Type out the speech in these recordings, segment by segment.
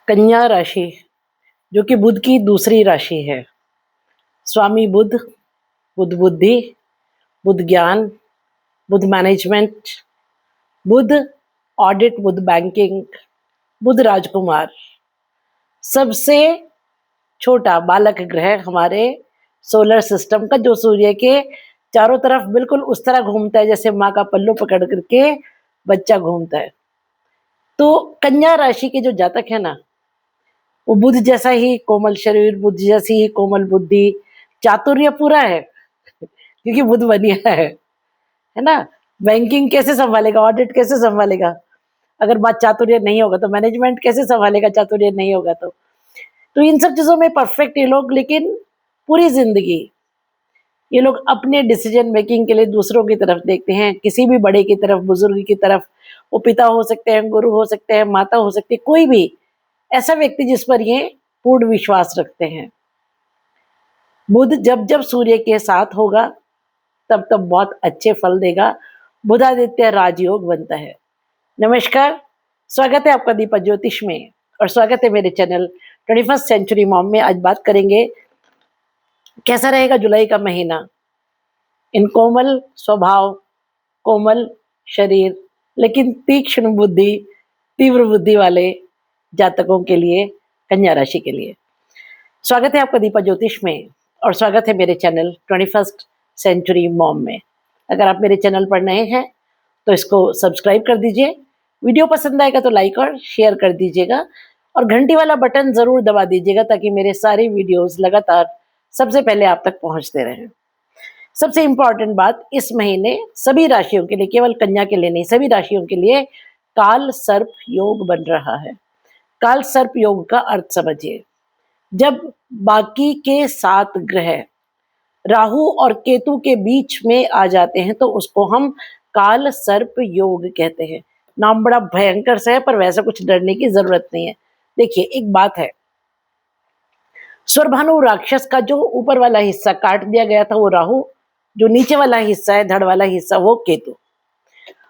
कन्या राशि जो कि बुध की दूसरी राशि है। स्वामी बुध, बुध बुद्धि, बुध ज्ञान, बुध मैनेजमेंट, बुध ऑडिट, बुध बैंकिंग, बुध राजकुमार। सबसे छोटा बालक ग्रह हमारे सोलर सिस्टम का, जो सूर्य के चारों तरफ बिल्कुल उस तरह घूमता है जैसे माँ का पल्लू पकड़ करके बच्चा घूमता है। तो कन्या राशि के जो जातक है ना, वो बुध जैसा ही कोमल शरीर, बुध जैसी ही कोमल बुद्धि, चातुर्य पूरा है क्योंकि बुध बनिया है ना। बैंकिंग कैसे संभालेगा, ऑडिट कैसे संभालेगा अगर बात चातुर्य नहीं होगा तो, मैनेजमेंट कैसे संभालेगा चातुर्य नहीं होगा तो इन सब चीजों में परफेक्ट ये लोग। लेकिन पूरी जिंदगी ये लोग अपने डिसीजन मेकिंग के लिए दूसरों की तरफ देखते हैं, किसी भी बड़े की तरफ, बुजुर्ग की तरफ। वो पिता हो सकते हैं, गुरु हो सकते हैं, माता हो सकती है, कोई भी ऐसा व्यक्ति जिस पर ये पूर्ण विश्वास रखते हैं। बुध जब जब सूर्य के साथ होगा तब तब बहुत अच्छे फल देगा। बुधादित्य राजयोग बनता है। नमस्कार, स्वागत है आपका दीपक ज्योतिष में और स्वागत है मेरे चैनल 21st सेंचुरी मॉम में। आज बात करेंगे कैसा रहेगा जुलाई का महीना इन कोमल स्वभाव, कोमल शरीर लेकिन तीक्ष्ण बुद्धि, तीव्र बुद्धि वाले जातकों के लिए, कन्या राशि के लिए। स्वागत है आपका दीपक ज्योतिष में और स्वागत है मेरे चैनल 21st सेंचुरी मॉम में। अगर आप मेरे चैनल पर नए हैं तो इसको सब्सक्राइब कर दीजिए, वीडियो पसंद आएगा तो लाइक और शेयर कर दीजिएगा और घंटी वाला बटन जरूर दबा दीजिएगा ताकि मेरे सारे वीडियोस लगातार सबसे पहले आप तक पहुंचते रहें। सबसे इंपॉर्टेंट बात, इस महीने सभी राशियों के लिए, केवल कन्या के लिए नहीं, सभी राशियों के लिए काल सर्प योग बन रहा है। काल सर्प योग का अर्थ समझिए। जब बाकी के 7 ग्रह राहु और केतु के बीच में आ जाते हैं तो उसको हम काल सर्प योग कहते हैं। नाम बड़ा भयंकर सा है पर वैसा कुछ डरने की जरूरत नहीं है। देखिए, एक बात है, स्वरभानु राक्षस का जो ऊपर वाला हिस्सा काट दिया गया था वो राहु, जो नीचे वाला हिस्सा है, धड़ वाला हिस्सा, वो केतु।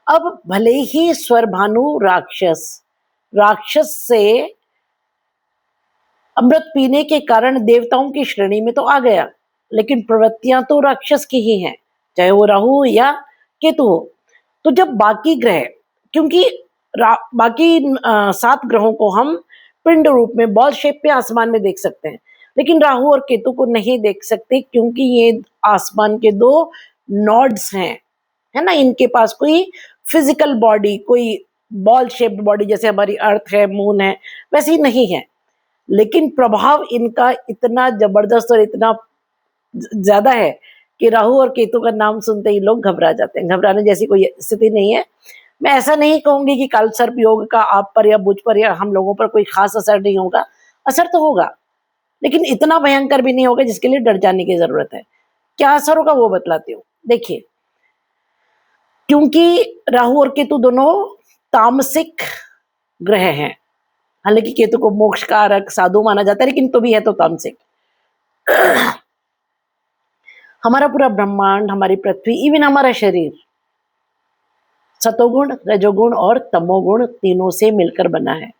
अब भले ही स्वरभानु राक्षस से अमृत पीने के कारण देवताओं की श्रेणी में तो आ गया, लेकिन प्रवृत्तियां तो राक्षस की ही हैं, चाहे वो राहु या केतु हो। तो जब बाकी ग्रह, क्योंकि बाकी 7 ग्रहों को हम पिंड रूप में, बॉल शेप पे आसमान में देख सकते हैं, लेकिन राहु और केतु को नहीं देख सकते क्योंकि ये आसमान के 2 नॉड्स हैं, है ना। इनके पास कोई फिजिकल बॉडी, कोई बॉल शेप्ड बॉडी जैसे हमारी अर्थ है, मून है, वैसी नहीं है। लेकिन प्रभाव इनका इतना जबरदस्त और इतना ज्यादा है कि राहु और केतु का नाम सुनते ही लोग घबरा जाते हैं। घबराने जैसी कोई स्थिति नहीं है। मैं ऐसा नहीं कहूंगी कि काल सर्प योग का आप पर या मुझ पर या हम लोगों पर कोई खास असर नहीं होगा। असर तो होगा, लेकिन इतना भयंकर भी नहीं होगा जिसके लिए डर जाने की जरूरत है। क्या असर होगा वो बतलाती हूँ। देखिए, क्योंकि राहु और केतु दोनों तामसिक ग्रह हैं, हालांकि केतु को मोक्ष कारक साधु माना जाता है, लेकिन तो भी है तो तामसिक। हमारा पूरा ब्रह्मांड, हमारी पृथ्वी, इवन हमारा शरीर सतोगुण, रजोगुण और तमोगुण तीनों से मिलकर बना है।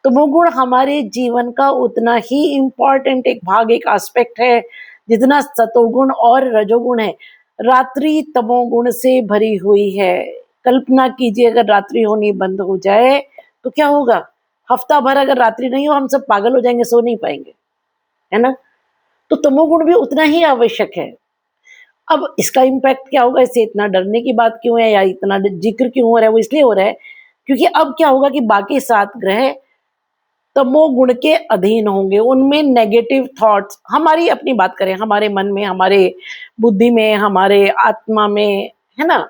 तमोगुण हमारे जीवन का उतना ही इंपॉर्टेंट एक भाग, एक एस्पेक्ट है जितना सतोगुण और रजोगुण है। रात्रि तमोगुण से भरी हुई है। कल्पना कीजिए, अगर रात्रि होनी बंद हो जाए तो क्या होगा। हफ्ता भर अगर रात्रि नहीं हो, हम सब पागल हो जाएंगे, सो नहीं पाएंगे, है ना। तो तमोगुण भी उतना ही आवश्यक है। अब इसका इम्पैक्ट क्या होगा, इससे इतना डरने की बात क्यों है या इतना जिक्र क्यों हो रहा है, वो इसलिए हो रहा है क्योंकि अब क्या होगा कि बाकी 7 ग्रह तमोगुण के अधीन होंगे। उनमें नेगेटिव थॉट्स, हमारी अपनी बात करें, हमारे मन में, हमारे बुद्धि में, हमारे आत्मा में, है ना,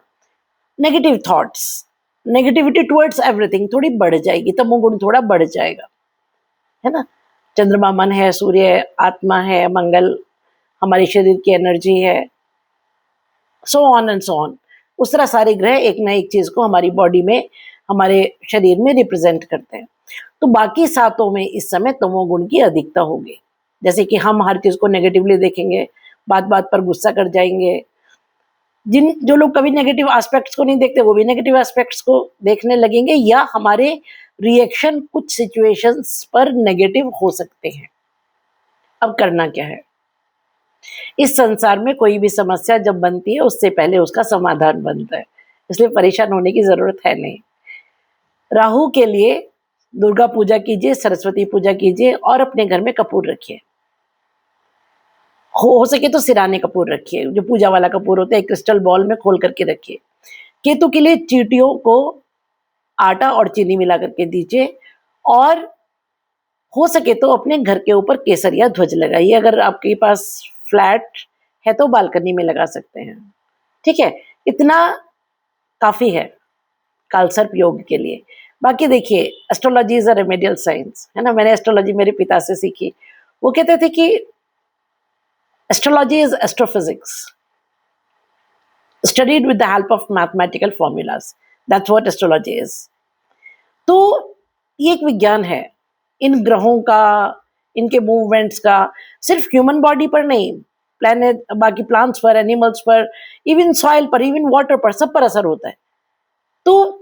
negative thoughts, negativity towards everything थोड़ी बढ़ जाएगी। तमोगुण थोड़ा बढ़ जाएगा, है ना। चंद्रमा मन है, सूर्य आत्मा है, मंगल हमारे शरीर की एनर्जी है, so on and so on. उस तरह सारे ग्रह एक ना एक चीज को हमारी बॉडी में, हमारे शरीर में रिप्रेजेंट करते हैं। तो बाकी 7 में इस समय तमोगुण की अधिकता होगी। जैसे कि हम हर चीज को नेगेटिवली देखेंगे, बात बात पर गुस्सा कर जाएंगे। जो लोग कभी नेगेटिव एस्पेक्ट्स को नहीं देखते वो भी नेगेटिव एस्पेक्ट्स को देखने लगेंगे, या हमारे रिएक्शन कुछ सिचुएशंस पर नेगेटिव हो सकते हैं। अब करना क्या है? इस संसार में कोई भी समस्या जब बनती है उससे पहले उसका समाधान बनता है, इसलिए परेशान होने की जरूरत है नहीं। राहु के लिए दुर्गा पूजा कीजिए, सरस्वती पूजा कीजिए और अपने घर में कपूर रखिए। हो सके तो सिराने कपूर रखिए, जो पूजा वाला कपूर होता है, क्रिस्टल बॉल में खोल करके रखिए। केतु के लिए चींटियों को आटा और चीनी मिला करके दीजिए और हो सके तो अपने घर के ऊपर केसरिया ध्वज लगाइए। अगर आपके पास फ्लैट है तो बालकनी में लगा सकते हैं। ठीक है, इतना काफी है कालसर्प योग के लिए। बाकी देखिए, astrology is a remedial science, है ना। मैंने एस्ट्रोलॉजी मेरे पिता से सीखी। वो कहते थे कि astrology is astrophysics studied with the help of mathematical formulas, that's what astrology is. तो ये एक विज्ञान है इन ग्रहों का, इनके मूवमेंट्स का। सिर्फ ह्यूमन बॉडी पर नहीं, प्लैनेट, बाकी प्लांट्स पर, एनिमल्स पर, इवन सॉइल पर, इवन वाटर पर, सब पर असर होता है। तो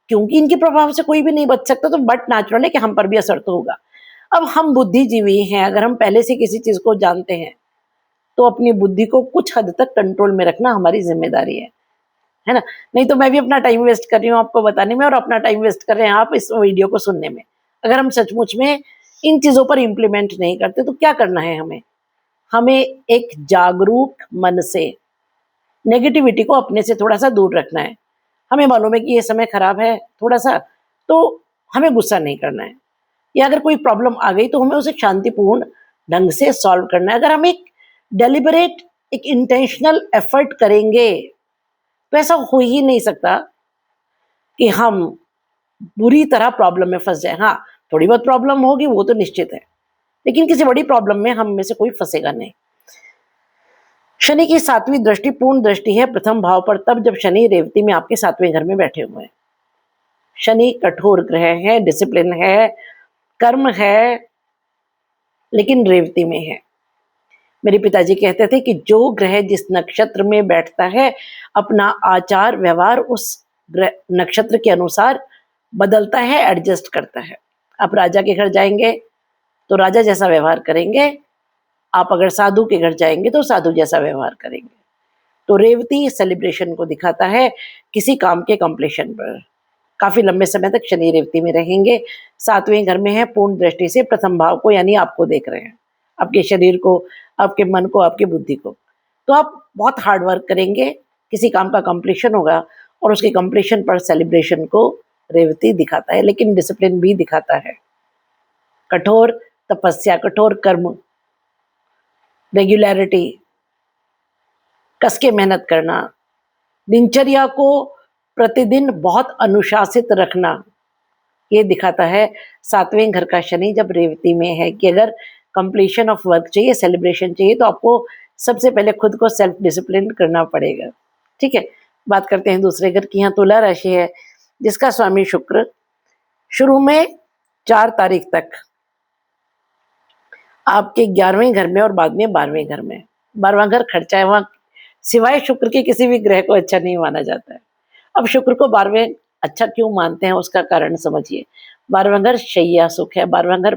क्योंकि इनके प्रभाव से कोई भी नहीं बच सकता, तो बट नेचुरल है कि हम पर भी असर तो होगा। अब हम बुद्धिजीवी हैं, अगर हम पहले से किसी चीज को जानते हैं तो अपनी बुद्धि को कुछ हद तक कंट्रोल में रखना हमारी जिम्मेदारी है ना। नहीं तो मैं भी अपना टाइम वेस्ट कर रही हूँ आपको बताने में और अपना टाइम वेस्ट कर रहे हैं आप इस वीडियो को सुनने में। अगर हम सचमुच में इन चीजों पर इम्प्लीमेंट नहीं करते तो क्या करना है हमें? हमें एक जागरूक मन से नेगेटिविटी को अपने से थोड़ा सा दूर रखना है। हमें मालूम है कि ये समय खराब है थोड़ा सा, तो हमें गुस्सा नहीं करना है। या अगर कोई प्रॉब्लम आ गई तो हमें उसे शांतिपूर्ण ढंग से सॉल्व करना है। अगर हम एक डेलिबरेट, एक इंटेंशनल एफर्ट करेंगे तो ऐसा हो ही नहीं सकता कि हम बुरी तरह प्रॉब्लम में फंस जाए। हाँ, थोड़ी बहुत प्रॉब्लम होगी वो तो निश्चित है, लेकिन किसी बड़ी प्रॉब्लम में हम में से कोई फंसेगा नहीं। शनि की 7वीं दृष्टि पूर्ण दृष्टि है प्रथम भाव पर, तब जब शनि रेवती में आपके 7वें घर में बैठे हुए हैं। शनि कठोर ग्रह है, डिसिप्लिन है, कर्म है, लेकिन रेवती में है। मेरे पिताजी कहते थे कि जो ग्रह जिस नक्षत्र में बैठता है अपना आचार व्यवहार उस नक्षत्र के अनुसार बदलता है, एडजस्ट करता है। आप राजा के घर जाएंगे तो राजा जैसा व्यवहार करेंगे, आप अगर साधु के घर जाएंगे तो साधु जैसा व्यवहार करेंगे। तो रेवती सेलिब्रेशन को दिखाता है किसी काम के कंप्लीशन पर। काफी लंबे समय तक शनि रेवती में रहेंगे। 7वें घर में है पूर्ण दृष्टि से प्रथम भाव को, यानी आपको देख रहे हैं, आपके शरीर को, आपके मन को, आपकी बुद्धि को। तो आप बहुत हार्ड वर्क करेंगे, किसी काम का कंप्लीशन होगा और उसके कंप्लीशन पर सेलिब्रेशन को रेवती दिखाता है, लेकिन डिसिप्लिन भी दिखाता है। कठोर तपस्या, कठोर कर्म, रेगुलरिटी, कस के मेहनत करना, दिनचर्या को प्रतिदिन बहुत अनुशासित रखना, ये दिखाता है 7वें घर का शनि जब रेवती में है। कि अगर कंप्लीशन ऑफ वर्क चाहिए, सेलिब्रेशन चाहिए, तो आपको सबसे पहले खुद को सेल्फ डिसिप्लिन करना पड़ेगा। ठीक है, बात करते हैं दूसरे घर की। यहाँ तुला राशि है जिसका स्वामी शुक्र शुरू में 4 तारीख तक आपके 11वें घर में और बाद में 12वें घर में। 12वां घर खर्चा है, वहां सिवाय शुक्र के किसी भी ग्रह को अच्छा नहीं माना जाता है। अब शुक्र को 12वें अच्छा क्यों मानते हैं उसका कारण समझिए। 12वां घर शैया सुख है, 12वां घर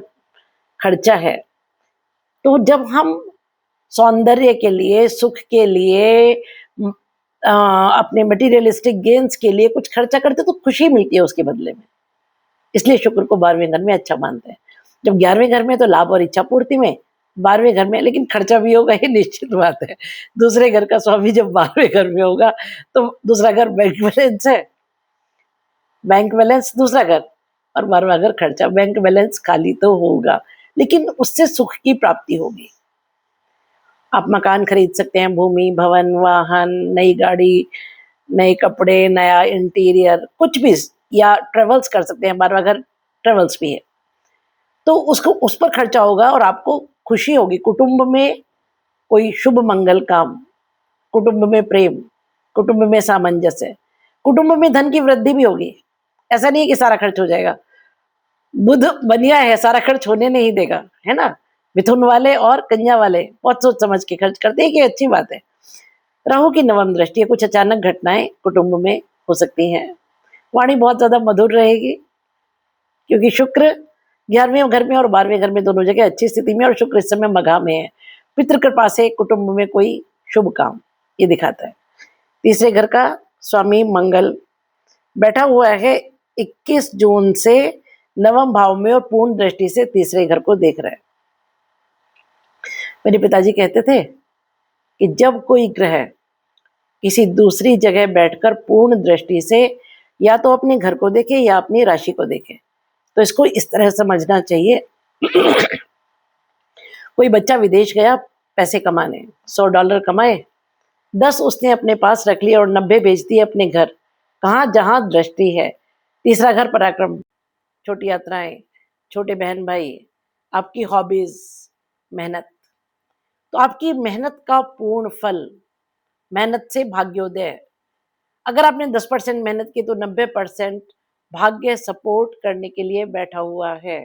खर्चा है। तो जब हम सौंदर्य के लिए, सुख के लिए, अपने मटेरियलिस्टिक गेन्स के लिए कुछ खर्चा करते तो खुशी मिलती है उसके बदले में, इसलिए शुक्र को 12वें घर में अच्छा मानते हैं। जब 11वें घर में तो लाभ और इच्छा पूर्ति में, 12वें घर में लेकिन खर्चा भी होगा, ये निश्चित बात है। दूसरे घर का स्वामी जब 12वें घर में होगा तो दूसरा घर बैंक बैलेंस है, बैंक बैलेंस दूसरा घर, और 12वां घर खर्चा। बैंक बैलेंस खाली तो होगा लेकिन उससे सुख की प्राप्ति होगी। आप मकान खरीद सकते हैं, भूमि, भवन, वाहन, नई गाड़ी, नए कपड़े, नया इंटीरियर, कुछ भी, या ट्रेवल्स कर सकते हैं। 12वां घर ट्रेवल्स भी है, तो उसको उस पर खर्चा होगा और आपको खुशी होगी। कुटुंब में कोई शुभ मंगल काम, कुटुंब में प्रेम, कुटुंब में सामंजस्य, कुटुंब में धन की वृद्धि भी होगी। ऐसा नहीं है कि सारा खर्च हो जाएगा। बुध बनिया है, सारा खर्च होने नहीं देगा, है ना। मिथुन वाले और कन्या वाले बहुत सोच समझ के खर्च करते हैं, कि अच्छी बात है। राहु की 9वीं दृष्टि है, कुछ अचानक घटनाएं कुटुंब में हो सकती हैं। वाणी बहुत ज्यादा मधुर रहेगी, क्योंकि शुक्र 11वें घर में और 12वें घर में दोनों जगह अच्छी स्थिति में, और शुक्र इस समय मघा में है। पितृ कृपा से कुटुंब में कोई शुभ काम, ये दिखाता है। तीसरे घर का स्वामी मंगल बैठा हुआ है 21 जून से नवम भाव में और पूर्ण दृष्टि से तीसरे घर को देख रहा है। मेरे पिताजी कहते थे कि जब कोई ग्रह किसी दूसरी जगह बैठकर पूर्ण दृष्टि से या तो अपने घर को देखे या अपनी राशि को देखे, तो इसको इस तरह समझना चाहिए। कोई बच्चा विदेश गया पैसे कमाने, $100 कमाए, 10 उसने अपने पास रख लिए और 90 बेच दिए अपने घर। कहाँ? जहां दृष्टि है। तीसरा घर पराक्रम, छोटी यात्राएं, छोटे बहन भाई, आपकी हॉबीज, मेहनत। तो आपकी मेहनत का पूर्ण फल, मेहनत से भाग्योदय। अगर आपने 10% मेहनत की तो 90% भाग्य सपोर्ट करने के लिए बैठा हुआ है।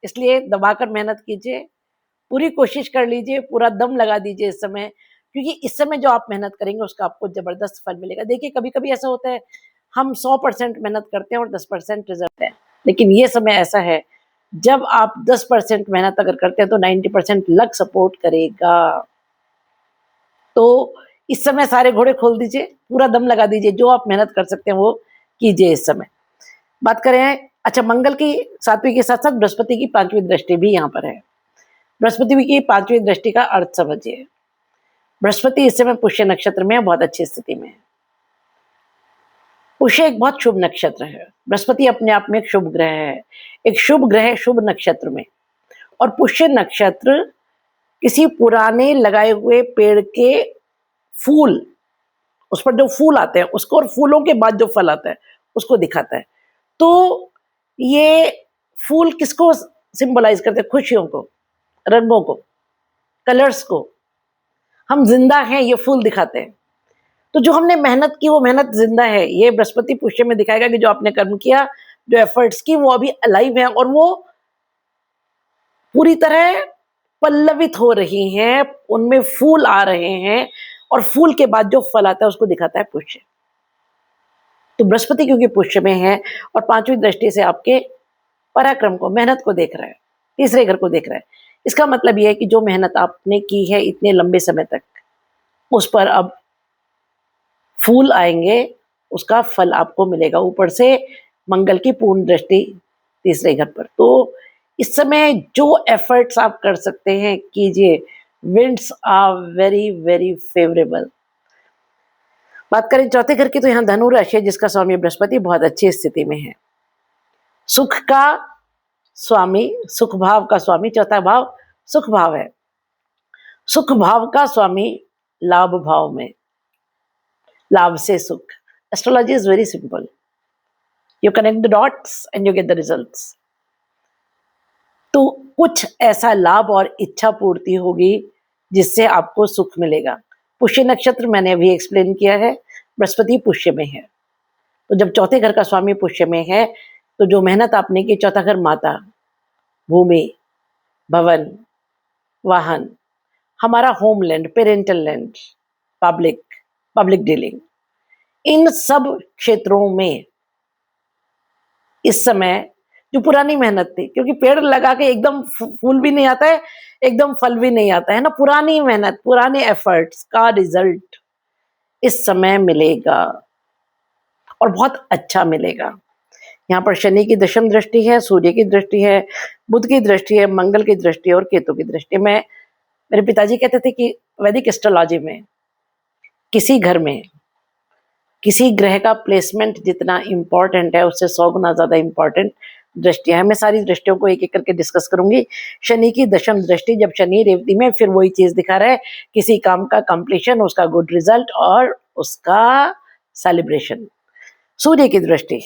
इसलिए दबाकर मेहनत कीजिए, पूरी कोशिश कर लीजिए, पूरा दम लगा दीजिए इस समय, क्योंकि इस समय जो आप मेहनत करेंगे उसका आपको जबरदस्त फल मिलेगा। देखिए कभी कभी ऐसा होता है, हम 100% मेहनत करते हैं और 10% रिजल्ट है, लेकिन ये समय ऐसा है जब आप 10% मेहनत अगर करते हैं तो 90% लक सपोर्ट करेगा। तो इस समय सारे घोड़े खोल दीजिए, पूरा दम लगा दीजिए, जो आप मेहनत कर सकते हैं वो कीजिए इस समय। बात करें, अच्छा, मंगल की 7वीं के साथ साथ बृहस्पति की 5वीं दृष्टि भी यहाँ पर है। बृहस्पति की 5वीं दृष्टि का अर्थ समझिए। बृहस्पति इस समय पुष्य नक्षत्र में बहुत अच्छी स्थिति में है। पुष्य एक बहुत शुभ नक्षत्र है। बृहस्पति अपने आप में एक शुभ ग्रह है, एक शुभ ग्रह शुभ नक्षत्र में। और पुष्य नक्षत्र किसी पुराने लगाए हुए पेड़ के फूल, उस पर जो फूल आते हैं उसको, और फूलों के बाद जो फल आता है उसको दिखाता है। तो ये फूल किसको सिंबलाइज करते हैं? खुशियों को, रंगों को, कलर्स को। हम जिंदा हैं, ये फूल दिखाते हैं। तो जो हमने मेहनत की वो मेहनत जिंदा है। ये बृहस्पति पुष्य में दिखाएगा कि जो आपने कर्म किया, जो एफर्ट्स की, वो अभी अलाइव है और वो पूरी तरह पल्लवित हो रही हैं, उनमें फूल आ रहे हैं, और फूल के बाद जो फल आता है उसको दिखाता है पुष्य। तो बृहस्पति क्योंकि पुष्य में है और 5वीं दृष्टि से आपके पराक्रम को, मेहनत को देख रहा है, तीसरे घर को देख रहा है। इसका मतलब यह है कि जो मेहनत आपने की है इतने लंबे समय तक, उस पर अब फूल आएंगे, उसका फल आपको मिलेगा। ऊपर से मंगल की पूर्ण दृष्टि तीसरे घर पर। तो इस समय जो एफर्ट्स आप कर सकते हैं कीजिए। Winds are very very favourable. बात करें चौथे घर की, तो यहाँ धनु राशि है जिसका स्वामी बृहस्पति बहुत अच्छी स्थिति में है। सुख का स्वामी, सुख भाव का स्वामी, चौथा भाव सुख भाव है। सुख भाव का स्वामी लाभ भाव में, लाभ से सुख। Astrology is very simple, you connect the dots and you get the results. तो कुछ ऐसा लाभ और इच्छा पूर्ति होगी जिससे आपको सुख मिलेगा। पुष्य नक्षत्र मैंने अभी एक्सप्लेन किया है, बृहस्पति पुष्य में है। तो जब चौथे घर का स्वामी पुष्य में है तो जो मेहनत आपने की, चौथा घर माता, भूमि, भवन, वाहन, हमारा homeland, parental land, public dealing, इन सब क्षेत्रों में इस समय जो पुरानी मेहनत थी, क्योंकि पेड़ लगा के एकदम फूल भी नहीं आता है, एकदम फल भी नहीं आता है ना, पुरानी मेहनत, पुराने एफर्ट्स का रिजल्ट इस समय मिलेगा और बहुत अच्छा मिलेगा। यहाँ पर शनि की दशम दृष्टि है, सूर्य की दृष्टि है, बुध की दृष्टि है, मंगल की दृष्टि है और केतु की दृष्टि। मेरे पिताजी कहते थे कि वैदिक एस्ट्रोलॉजी में किसी घर में किसी ग्रह का प्लेसमेंट जितना इंपॉर्टेंट है उससे 100 गुना ज्यादा इंपॉर्टेंट दृष्टियां हैं। मैं सारी दृष्टियों को एक एक करके डिस्कस करूंगी। शनि की दशम दृष्टि, जब शनि रेवती में, फिर वही चीज दिखा रहा है, किसी काम का कंप्लीशन, उसका गुड रिजल्ट और उसका सेलिब्रेशन। सूर्य की दृष्टि,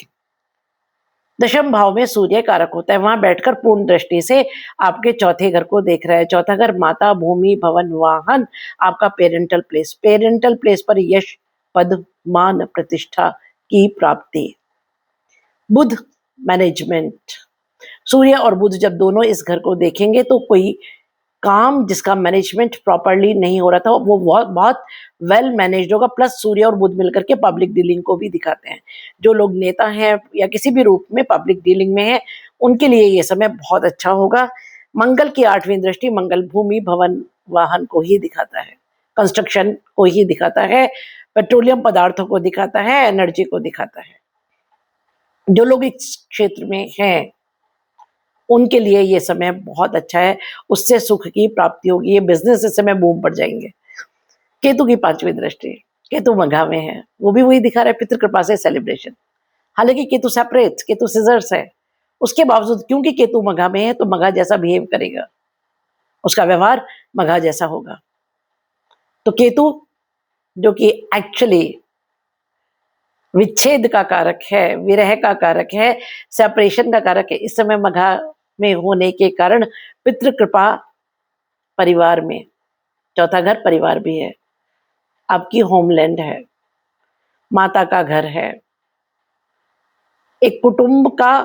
दशम भाव में सूर्य कारक होता है, वहां बैठकर पूर्ण दृष्टि से आपके चौथे घर को देख रहा है। चौथा घर माता, भूमि, भवन, वाहन, आपका पेरेंटल प्लेस। पेरेंटल प्लेस पर यश, पद, मान, प्रतिष्ठा की प्राप्ति। बुध मैनेजमेंट, सूर्य और बुध जब दोनों इस घर को देखेंगे तो कोई काम जिसका मैनेजमेंट प्रॉपरली नहीं हो रहा था वो बहुत वेल मैनेज्ड होगा। प्लस सूर्य और बुध मिलकर के पब्लिक डीलिंग को भी दिखाते हैं। जो लोग नेता हैं या किसी भी रूप में पब्लिक डीलिंग में है उनके लिए ये समय बहुत अच्छा होगा। मंगल की 8वीं दृष्टि मंगल भूमि, भवन, वाहन को ही दिखाता है, कंस्ट्रक्शन को ही दिखाता है, पेट्रोलियम पदार्थों को दिखाता है, एनर्जी को दिखाता है। जो लोग इस क्षेत्र में हैं उनके लिए ये समय बहुत अच्छा है, उससे सुख की प्राप्ति होगी, ये बिजनेस इस समय बूम पड़ जाएंगे। केतु की 5वीं दृष्टि, केतु मघा में है, वो भी वही दिखा रहा है, पितृ कृपा से सेलिब्रेशन। हालांकि केतु सेपरेट, केतु सिजर्स है, उसके बावजूद क्योंकि केतु मघा में है तो मघा जैसा बिहेव करेगा, उसका व्यवहार मघा जैसा होगा। तो केतु जो कि एक्चुअली विच्छेद का कारक है, विरह का कारक है, सेपरेशन का कारक है, इस समय मघा में होने के कारण पितृ कृपा परिवार में, चौथा घर परिवार भी है, आपकी होमलैंड है, माता का घर है, एक कुटुंब का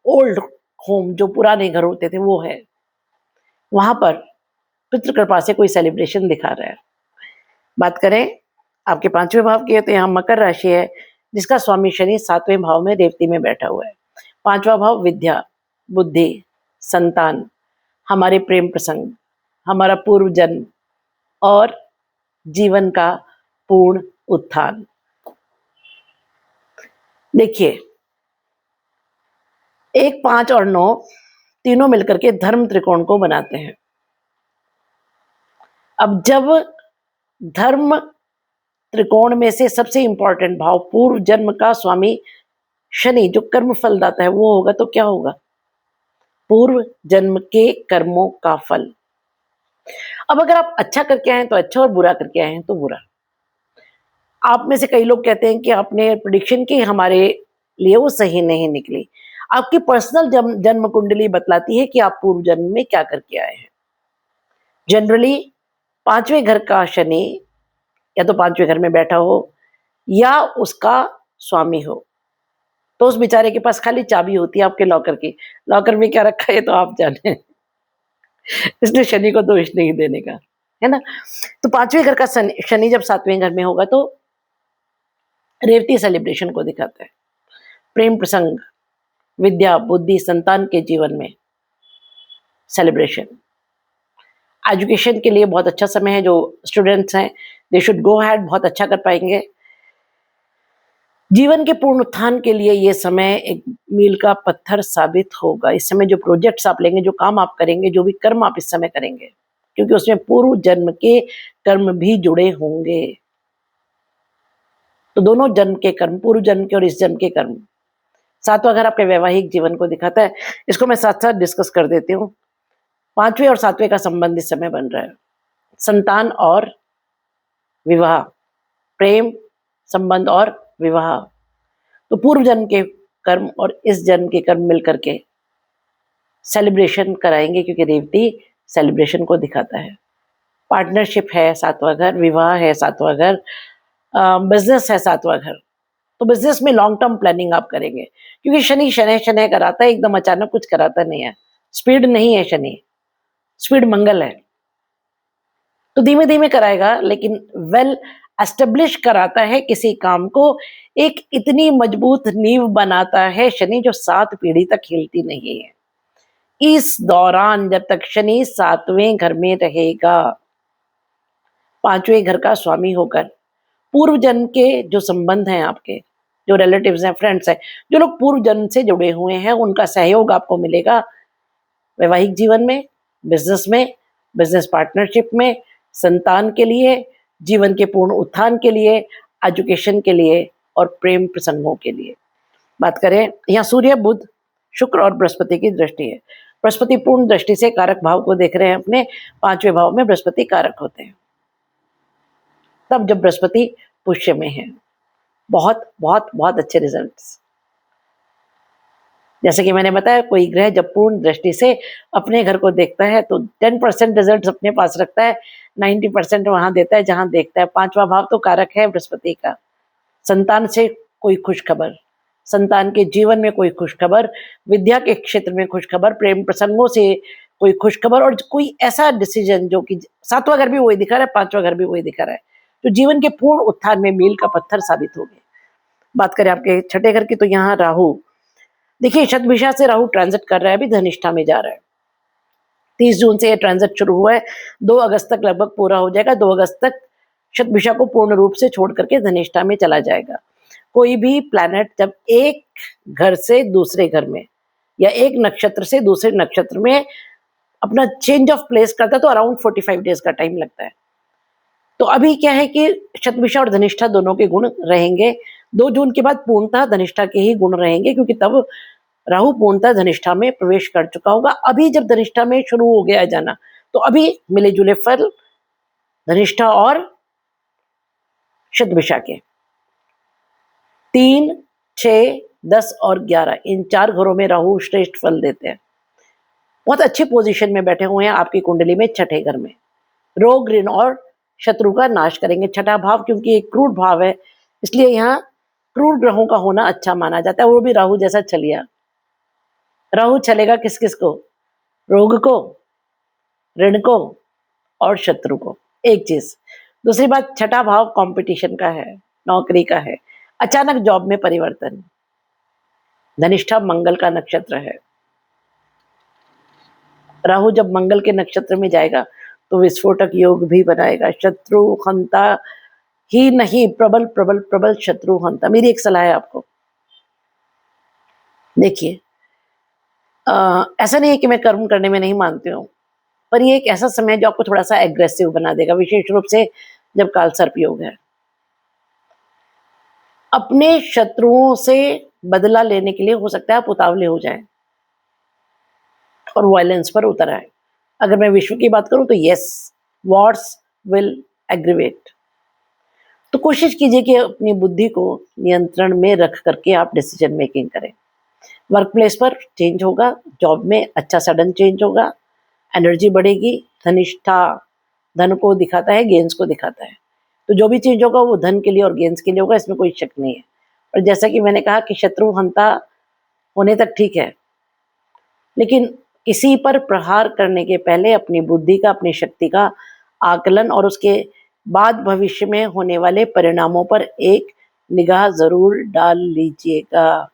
ओल्ड होम जो पुराने घर होते थे वो है, वहां पर पितृ कृपा से कोई सेलिब्रेशन दिखा रहा है। बात करें आपके 5वें भाव की है तो यहाँ मकर राशि है, जिसका स्वामी शनि 7वें भाव में रेवती में बैठा हुआ है। 5वां भाव विद्या, बुद्धि, संतान, हमारे प्रेम प्रसंग, हमारा पूर्व जन्म और जीवन का पूर्ण उत्थान। देखिए 1, 5 और 9 तीनों मिलकर के धर्म त्रिकोण को बनाते हैं। अब जब धर्म त्रिकोण में से सबसे इंपॉर्टेंट भाव पूर्व जन्म का स्वामी शनि जो कर्म फल दाता है वो होगा तो क्या होगा? पूर्व जन्म के कर्मों का फल। अब अगर आप अच्छा करके आए तो अच्छा और बुरा करके आए हैं तो बुरा। आप में से कई लोग कहते हैं कि आपने प्रेडिक्शन की हमारे लिए वो सही नहीं निकली। आपकी पर्सनल जन्म कुंडली बतलाती है कि आप पूर्व जन्म में क्या करके आए हैं। जनरली 5वें घर का शनि या तो 5वें घर में बैठा हो या उसका स्वामी हो तो उस बेचारे के पास खाली चाबी होती है आपके लॉकर की। लॉकर में क्या रखा है तो आप जाने। इसलिए शनि को दोष नहीं देने का, है ना। तो 5वें घर का शनि जब 7वें घर में होगा तो रेवती सेलिब्रेशन को दिखाता है। प्रेम प्रसंग, विद्या, बुद्धि, संतान के जीवन में सेलिब्रेशन। एजुकेशन के लिए बहुत अच्छा समय है, जो स्टूडेंट्स हैं दे शुड गो हैड, बहुत अच्छा कर पाएंगे। जीवन के पूर्ण उत्थान के लिए ये समय एक मील का पत्थर साबित होगा। इस समय जो प्रोजेक्ट्स आप लेंगे, जो काम आप करेंगे, जो भी कर्म आप इस समय करेंगे, क्योंकि उसमें पूर्व जन्म के कर्म भी जुड़े होंगे। तो दोनों जन्म के कर्म, पूर्व जन्म के और इस जन्म के कर्म। 7वां घर आपके वैवाहिक जीवन को दिखाता है। इसको मैं साथ साथ डिस्कस कर देती हूँ। 5वें और 7वें का संबंध इस समय बन रहा है। संतान और विवाह, प्रेम संबंध और विवाह। तो पूर्व जन्म के कर्म और इस जन्म के कर्म मिलकर के सेलिब्रेशन कराएंगे, क्योंकि रेवती सेलिब्रेशन को दिखाता है। पार्टनरशिप है 7वां घर, विवाह है 7वां घर, बिजनेस है 7वां घर। तो बिजनेस में लॉन्ग टर्म प्लानिंग आप करेंगे, क्योंकि शनि शनै शनै कराता है, एकदम अचानक कुछ कराता नहीं है। स्पीड नहीं है शनि, स्पीड मंगल है। तो धीमे धीमे कराएगा, लेकिन वेल एस्टेब्लिश कराता है किसी काम को। एक इतनी मजबूत नींव बनाता है शनि जो 7 पीढ़ी तक हिलती नहीं है। इस दौरान जब तक शनि 7वें घर में रहेगा, 5वें घर का स्वामी होकर, पूर्व जन्म के जो संबंध हैं आपके, जो रिलेटिव्स हैं, फ्रेंड्स हैं, जो लोग पूर्व जन्म से जुड़े हुए हैं, उनका सहयोग आपको मिलेगा वैवाहिक जीवन में, बिजनेस पार्टनरशिप में, संतान के लिए, जीवन के पूर्ण उत्थान के लिए, एजुकेशन के लिए और प्रेम प्रसंगों के लिए। बात करें, यहाँ सूर्य, बुध, शुक्र और बृहस्पति की दृष्टि है। बृहस्पति पूर्ण दृष्टि से कारक भाव को देख रहे हैं अपने। 5वें भाव में बृहस्पति कारक होते हैं। तब जब बृहस्पति पुष्य में है, बहुत बहुत बहुत अच्छे रिजल्ट्स। जैसे कि मैंने बताया, कोई ग्रह जब पूर्ण दृष्टि से अपने घर को देखता है तो 10% रिजल्ट्स अपने पास रखता है, 90% वहां देता है जहां देखता है। 5वां भाव तो कारक है बृहस्पति का। संतान से कोई खुशखबर, संतान के जीवन में कोई खुशखबर, विद्या के क्षेत्र में खुशखबर, प्रेम प्रसंगों से कोई खुशखबर, और कोई ऐसा डिसीजन जो कि 7वां घर भी वही दिखा रहा है, 5वां घर भी वही दिखा रहा है, तो जीवन के पूर्ण उत्थान में मील का पत्थर साबित हो गए। बात करें आपके 6ठे घर की, तो यहाँ राहु देखिए शतभिषा से राहु ट्रांजिट कर रहा है, अभी धनिष्ठा में जा रहा है। 30 जून से ये ट्रांजिट शुरू हुआ है, 2 अगस्त तक लगभग पूरा हो जाएगा। 2 अगस्त तक शतभिषा को पूर्ण रूप से छोड़ करके धनिष्ठा में चला जाएगा। कोई भी प्लैनेट जब एक घर से दूसरे घर में या एक नक्षत्र से दूसरे नक्षत्र में अपना चेंज ऑफ प्लेस करता है तो अराउंड 45 डेज का टाइम लगता है। तो अभी क्या है कि शतभिषा और धनिष्ठा दोनों के गुण रहेंगे। 2 जून के बाद पूर्णतः धनिष्ठा के ही गुण रहेंगे, क्योंकि तब राहु पूर्णतः धनिष्ठा में प्रवेश कर चुका होगा। अभी जब धनिष्ठा में शुरू हो गया जाना, तो अभी मिले जुले फल धनिष्ठा और शतभिषा के 3, 6, 10 और 11 इन 4 घरों में राहु श्रेष्ठ फल देते हैं। बहुत अच्छी पोजीशन में बैठे हुए हैं आपकी कुंडली में, छठे घर में रोग ऋण और शत्रु का नाश करेंगे। छठा भाव क्योंकि एक क्रूर भाव है, इसलिए यहाँ क्रूर ग्रहों का होना अच्छा माना जाता है। वो भी राहु जैसा छलिया। राहु चलेगा किस किस को? रोग को, ऋण को और शत्रु को। एक चीज। दूसरी बात, छठा भाव कंपटीशन का है, नौकरी का है, अचानक जॉब में परिवर्तन। धनिष्ठा मंगल का नक्षत्र है। राहु जब मंगल के नक्षत्र में जाएगा तो विस्फोटक योग भी बनाएगा। शत्रु हंता ही नहीं, प्रबल प्रबल प्रबल शत्रु हंता। मेरी एक सलाह है आपको, देखिए ऐसा नहीं है कि मैं कर्म करने में नहीं मानती हूँ, पर ये एक ऐसा समय है जो आपको थोड़ा सा एग्रेसिव बना देगा, विशेष रूप से जब काल सर्प योग है। अपने शत्रुओं से बदला लेने के लिए हो सकता है आप उतावले हो जाएं और वायलेंस पर उतर आए। अगर मैं विश्व की बात करूं तो यस, वॉर्स विल एग्रीवेट। तो कोशिश कीजिए कि अपनी बुद्धि को नियंत्रण में रख करके आप डिसीजन मेकिंग करें। वर्क प्लेस पर चेंज होगा, जॉब में अच्छा सडन चेंज होगा, एनर्जी बढ़ेगी। धनिष्ठा धन को दिखाता है, गेंस को दिखाता है, तो जो भी चेंज होगा वो धन के लिए और गेंस के लिए होगा, इसमें कोई शक नहीं है। और जैसा कि मैंने कहा कि शत्रु हंता होने तक ठीक है, लेकिन किसी पर प्रहार करने के पहले अपनी बुद्धि का, अपनी शक्ति का आकलन और उसके बाद भविष्य में होने वाले परिणामों पर एक निगाह जरूर डाल लीजिएगा।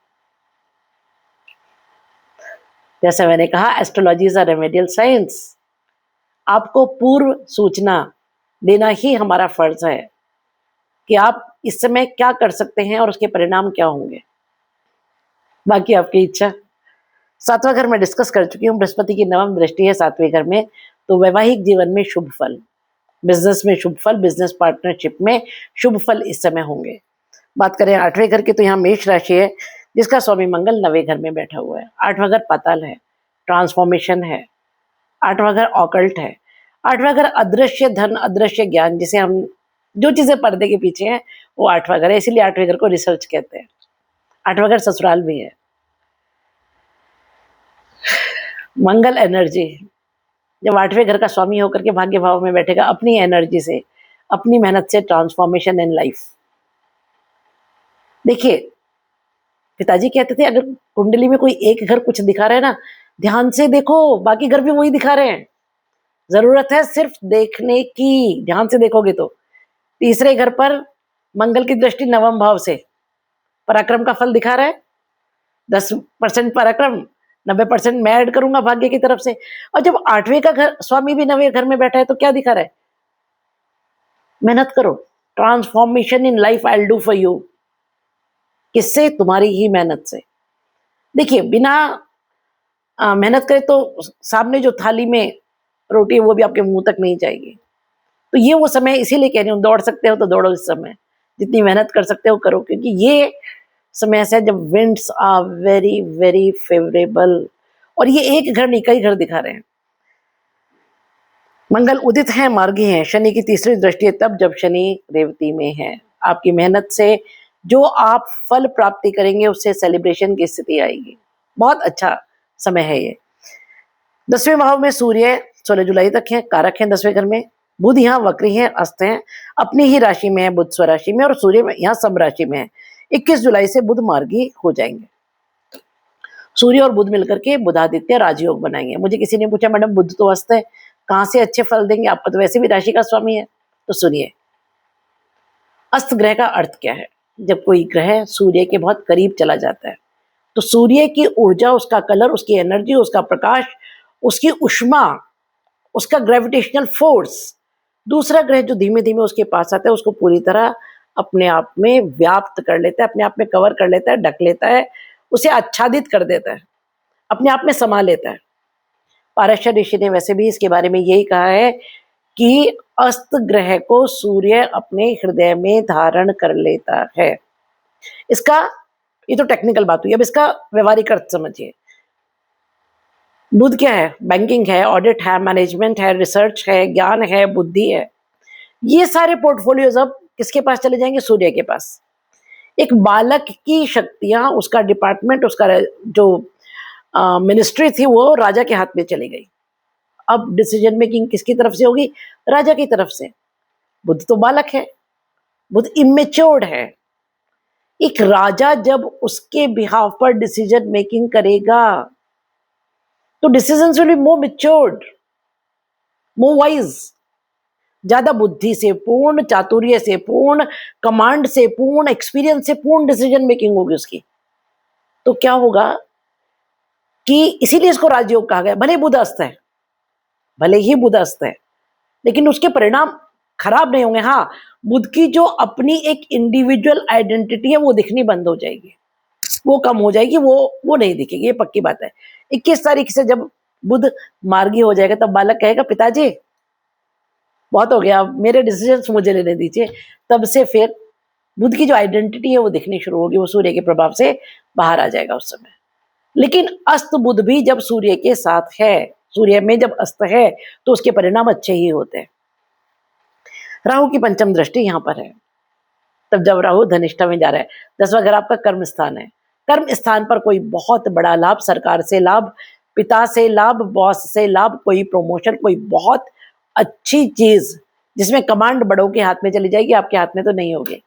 जैसा मैंने कहा, astrology is a remedial science. आपको पूर्व सूचना देना ही हमारा फर्ज है कि आप इस समय क्या कर सकते हैं और उसके परिणाम क्या होंगे। बाकी आपकी इच्छा। 7वां घर में डिस्कस कर चुकी हूँ, बृहस्पति की 9वीं दृष्टि है 7वें घर में, तो वैवाहिक जीवन में शुभ फल, बिजनेस में शुभ फल, बिजनेस पार्टनरशिप में शुभ फल इस समय होंगे। बात करें 8वें घर की, तो यहाँ मेष राशि है जिसका स्वामी मंगल 9वें घर में बैठा हुआ है। 8वां घर पाताल है, ट्रांसफॉर्मेशन है। 8वां घर ऑकल्ट है। 8वां घर अदृश्य धन, अदृश्य ज्ञान, जिसे हम जो चीजें पर्दे के पीछे हैं वो 8वां घर है, इसीलिए 8वें घर को रिसर्च कहते हैं। 8वां घर ससुराल भी है। मंगल एनर्जी जब 8वें घर का स्वामी होकर के भाग्य भाव में बैठेगा, अपनी एनर्जी से, अपनी मेहनत से ट्रांसफॉर्मेशन इन लाइफ। देखिए पिताजी कहते थे अगर कुंडली में कोई एक घर कुछ दिखा रहा है ना, ध्यान से देखो, बाकी घर भी वही दिखा रहे हैं। जरूरत है सिर्फ देखने की, ध्यान से देखोगे तो। तीसरे घर पर मंगल की दृष्टि 9वें भाव से पराक्रम का फल दिखा रहा है। 10% पराक्रम, 90% मैं ऐड करूंगा भाग्य की तरफ से। और जब 8वें का घर स्वामी भी 9वें घर में बैठा है तो क्या दिखा रहा है? मेहनत करो, transformation in life I will do for you. किससे? तुम्हारी ही मेहनत से। देखिए बिना मेहनत करे तो सामने जो थाली में रोटी है वो भी आपके मुंह तक नहीं जाएगी। तो ये वो समय, इसीलिए कह रही हूँ दौड़ सकते हो तो दौड़ो इस समय, जितनी मेहनत कर सकते हो करो, क्योंकि ये समय ऐसा है जब winds are very very favourable. और ये एक घर नहीं, कई घर दिखा रहे हैं। मंगल उदित है, मार्गी है, शनि की तीसरी दृष्टि है तब जब शनि रेवती में है। आपकी मेहनत से जो आप फल प्राप्ति करेंगे उससे सेलिब्रेशन की स्थिति आएगी। बहुत अच्छा समय है ये। 10वें भाव में सूर्य 16 जुलाई तक है, कारक है 10वें घर में। बुध यहाँ वक्री है, अस्त है, अपनी ही राशि में है, बुध स्वराशि में, और सूर्य यहाँ सब राशि में है। 21 जुलाई से बुध मार्गी हो जाएंगे। सूर्य और बुध मिलकर के बुधादित्य राजयोग बनाएंगे। मुझे किसी ने पूछा मैडम बुध तो अस्त है, कहाँ से अच्छे फल देंगे? आपका तो वैसे भी राशि का स्वामी है। तो सूर्य, अस्त ग्रह का अर्थ क्या है? जब कोई ग्रह सूर्य के बहुत करीब चला जाता है, तो सूर्य की ऊर्जा, उसका कलर, उसकी एनर्जी, उसका प्रकाश, उसकी ऊष्मा, उसका ग्रेविटेशनल फोर्स दूसरा ग्रह जो धीमे धीमे उसके पास आता है उसको पूरी तरह अपने आप में व्याप्त कर लेता है, अपने आप में कवर कर लेता है, ढक लेता है, उसे आच्छादित कर देता है, अपने आप में समा लेता है। पारशर ऋषि ने वैसे भी इसके बारे में यही कहा है कि अस्त ग्रह को सूर्य अपने हृदय में धारण कर लेता है। इसका ये तो टेक्निकल बात हुई, अब इसका व्यवहारिक अर्थ समझिए। बुध क्या है? बैंकिंग है, ऑडिट है, मैनेजमेंट है, रिसर्च है, ज्ञान है, बुद्धि है। ये सारे पोर्टफोलियोज अब किसके पास चले जाएंगे? सूर्य के पास। एक बालक की शक्तियां, उसका डिपार्टमेंट, उसका जो मिनिस्ट्री थी वो राजा के हाथ में चली गई। अब डिसीजन मेकिंग किसकी तरफ से होगी? राजा की तरफ से। बुध तो बालक है, बुध इमेच्योर्ड है। एक राजा जब उसके बिहाफ पर डिसीजन मेकिंग करेगा तो decisions will be more matured, more wise, ज्यादा बुद्धि से पूर्ण, चातुर्य से पूर्ण, कमांड से पूर्ण, एक्सपीरियंस से पूर्ण डिसीजन मेकिंग होगी उसकी। तो क्या होगा कि इसीलिए इसको राजयोग कहा गया। भले बुध अस्त है, भले ही बुध अस्त है, लेकिन उसके परिणाम खराब नहीं होंगे। हाँ, बुध की जो अपनी एक इंडिविजुअल आइडेंटिटी है वो दिखनी बंद हो जाएगी, वो कम हो जाएगी, वो नहीं दिखेगी, ये पक्की बात है। 21 तारीख से जब बुध मार्गी हो जाएगा तब बालक कहेगा पिताजी बहुत हो गया, मेरे डिसीजंस मुझे लेने दीजिए। तब से फिर बुध की जो आइडेंटिटी है वो दिखनी शुरू होगी, वो सूर्य के प्रभाव से बाहर आ जाएगा उस समय। लेकिन अस्त बुध भी जब सूर्य के साथ है, सूर्य में जब अस्त है तो उसके परिणाम अच्छे ही होते हैं। राहु की पंचम दृष्टि यहाँ पर है, तब जब राहु धनिष्ठा में जा रहा है, 10वां घर आपका कर्म स्थान है। कर्म स्थान पर कोई बहुत बड़ा लाभ, सरकार से लाभ, पिता से लाभ, बॉस से लाभ, कोई प्रमोशन, कोई बहुत अच्छी चीज जिसमें कमांड बड़ों के हाथ में चली जाएगी, आपके हाथ में तो नहीं होगी।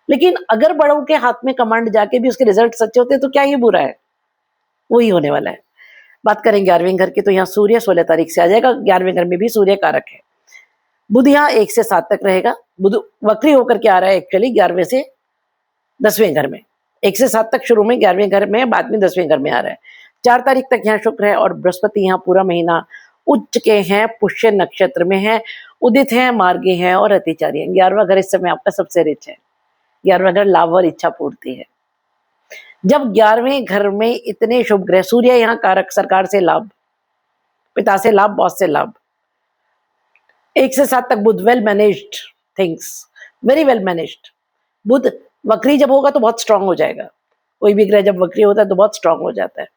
लेकिन अगर बड़ों के हाथ में कमांड जाके भी उसके रिजल्ट सच्चे होते हैं तो क्या ही बुरा है, वही होने वाला है। बात करें 11वें घर की, तो यहाँ सूर्य 16 तारीख से आ जाएगा। 11वें घर में भी सूर्य कारक है। बुध यहाँ 1 से 7 तक रहेगा। बुध वक्री होकर के आ रहा है एक्चुअली 11वें से 10वें घर में। 1 से 7 तक शुरू में 11वें घर में, बाद में 10वें घर में आ रहा है। 4 तारीख तक यहाँ शुक्र है और बृहस्पति यहाँ पूरा महीना उच्च के हैं, पुष्य नक्षत्र में है, उदित है, मार्गी है और अतिचारी है। 11वां घर इस समय आपका सबसे रिच है। 11वां घर लाभ और इच्छा पूर्ति है। जब 11वें घर में इतने शुभ ग्रह, सूर्य यहाँ कारक, सरकार से लाभ, पिता से लाभ, बॉस से लाभ। 1 से 7 तक Budh well managed things, very well managed. Budh वक्री जब होगा तो बहुत स्ट्रांग हो जाएगा। कोई भी ग्रह जब वक्री होता है तो बहुत स्ट्रांग हो जाता है।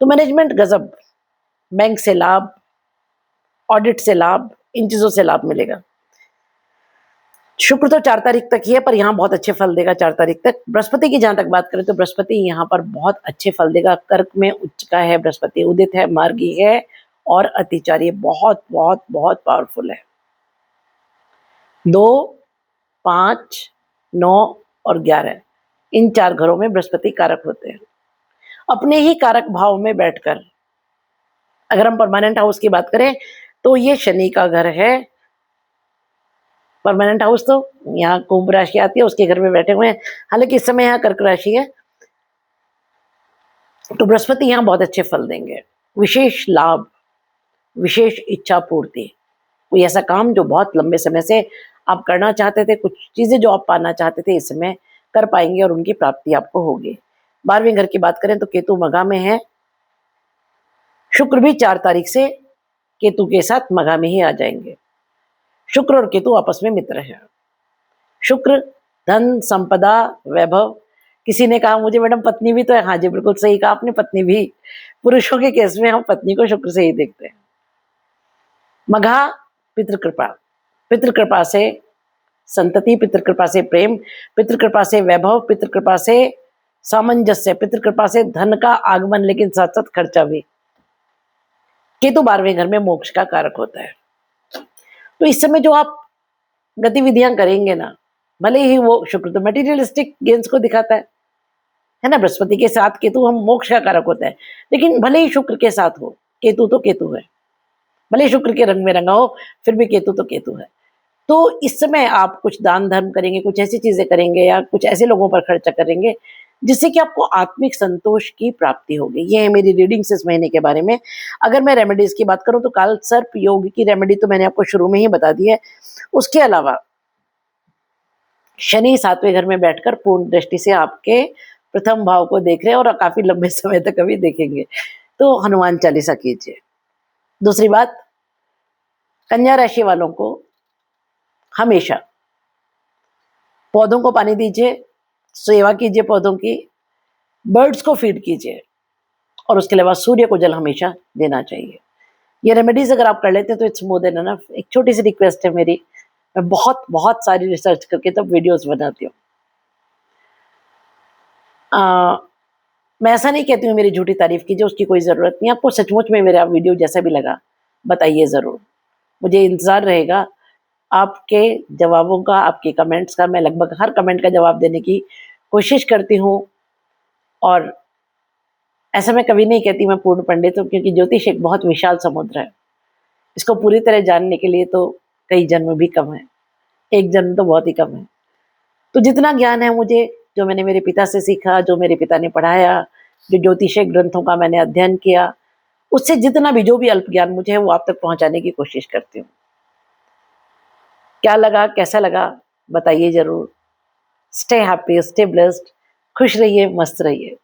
तो मैनेजमेंट गजब, बैंक से लाभ, ऑडिट से लाभ, इन चीजों से लाभ मिलेगा। शुक्र तो 4 तारीख तक ही है, पर यहाँ बहुत अच्छे फल देगा 4 तारीख तक। बृहस्पति की जहां तक बात करें तो बृहस्पति यहाँ पर बहुत अच्छे फल देगा। कर्क में उच्च का है बृहस्पति, उदित है, मार्गी है और अतिचारी, बहुत बहुत बहुत पावरफुल है। 2, 5, 9 और 11 इन 4 घरों में बृहस्पति कारक होते हैं। अपने ही कारक भाव में बैठकर अगर हम परमानेंट हाउस की बात करें तो ये शनि का घर है। परमानेंट हाउस तो यहाँ कुंभ राशि आती है, उसके घर में बैठे हुए हैं। हालांकि इस समय यहाँ कर्क राशि है, तो बृहस्पति यहाँ बहुत अच्छे फल देंगे। विशेष लाभ, विशेष इच्छा पूर्ति, कोई ऐसा काम जो बहुत लंबे समय से आप करना चाहते थे, कुछ चीजें जो आप पाना चाहते थे, इस समय कर पाएंगे और उनकी प्राप्ति आपको होगी। 12वें घर की बात करें तो केतु मघा में है। शुक्र भी 4 तारीख से केतु के साथ मघा में ही आ जाएंगे। शुक्र और केतु आपस में मित्र हैं। शुक्र धन, संपदा, वैभव। किसी ने कहा मुझे मैडम पत्नी भी तो है। हाँ जी, बिल्कुल सही कहा आपने, पत्नी भी। पुरुषों के केस में हम पत्नी को शुक्र से ही देखते हैं। मघा पितृकृपा, पितृकृपा से संतति, पितृकृपा से प्रेम, पितृकृपा से वैभव, पितृकृपा से सामंजस्य, पितृकृपा से धन का आगमन, लेकिन साथ साथ खर्चा भी। केतु 12वें घर में मोक्ष का कारक होता है। तो इस समय जो आप गतिविधियां करेंगे ना, भले ही वो शुक्र तो मटेरियलिस्टिक गेन्स को दिखाता है ना, बृहस्पति के साथ केतु हम मोक्ष का कारक होता है, लेकिन भले ही शुक्र के साथ हो, केतु तो केतु है। भले ही शुक्र के रंग में रंगा हो, फिर भी केतु तो केतु है। तो इस समय आप कुछ दान धर्म करेंगे, कुछ ऐसी चीजें करेंगे या कुछ ऐसे लोगों पर खर्चा करेंगे जिससे कि आपको आत्मिक संतोष की प्राप्ति होगी। ये है मेरी रीडिंग्स इस महीने के बारे में। अगर मैं रेमेडीज की बात करूं तो काल सर्प योग की रेमेडी तो मैंने आपको शुरू में ही बता दी है। उसके अलावा शनि 7वें घर में बैठकर पूर्ण दृष्टि से आपके प्रथम भाव को देख रहे हैं और काफी लंबे समय तक अभी देखेंगे, तो हनुमान चालीसा कीजिए। दूसरी बात, कन्या राशि वालों को हमेशा पौधों को पानी दीजिए, सेवा कीजिए पौधों की, बर्ड्स को फीड कीजिए और उसके अलावा सूर्य को जल हमेशा देना चाहिए। ये रेमेडीज अगर आप कर लेते हैं तो इट्स मोर देन एनफ। एक छोटी सी रिक्वेस्ट है मेरी, मैं बहुत बहुत सारी रिसर्च करके तब वीडियोस बनाती हूँ। मैं ऐसा नहीं कहती हूँ मेरी झूठी तारीफ कीजिए, उसकी कोई ज़रूरत नहीं। आपको सचमुच में मेरा वीडियो जैसा भी लगा बताइए ज़रूर, मुझे इंतज़ार रहेगा आपके जवाबों का, आपके कमेंट्स का। मैं लगभग हर कमेंट का जवाब देने की कोशिश करती हूँ और ऐसा मैं कभी नहीं कहती मैं पूर्ण पंडित हूँ, क्योंकि ज्योतिष एक बहुत विशाल समुद्र है। इसको पूरी तरह जानने के लिए तो कई जन्म भी कम है, एक जन्म तो बहुत ही कम है। तो जितना ज्ञान है मुझे, जो मैंने मेरे पिता से सीखा, जो मेरे पिता ने पढ़ाया, जो ज्योतिषीय ग्रंथों का मैंने अध्ययन किया, उससे जितना भी जो भी अल्प ज्ञान मुझे है वो आप तक पहुंचाने की कोशिश करती हूँ। क्या लगा, कैसा लगा, बताइए जरूर। स्टे हैप्पी, स्टे ब्लेस्ड, खुश रहिए, मस्त रहिए।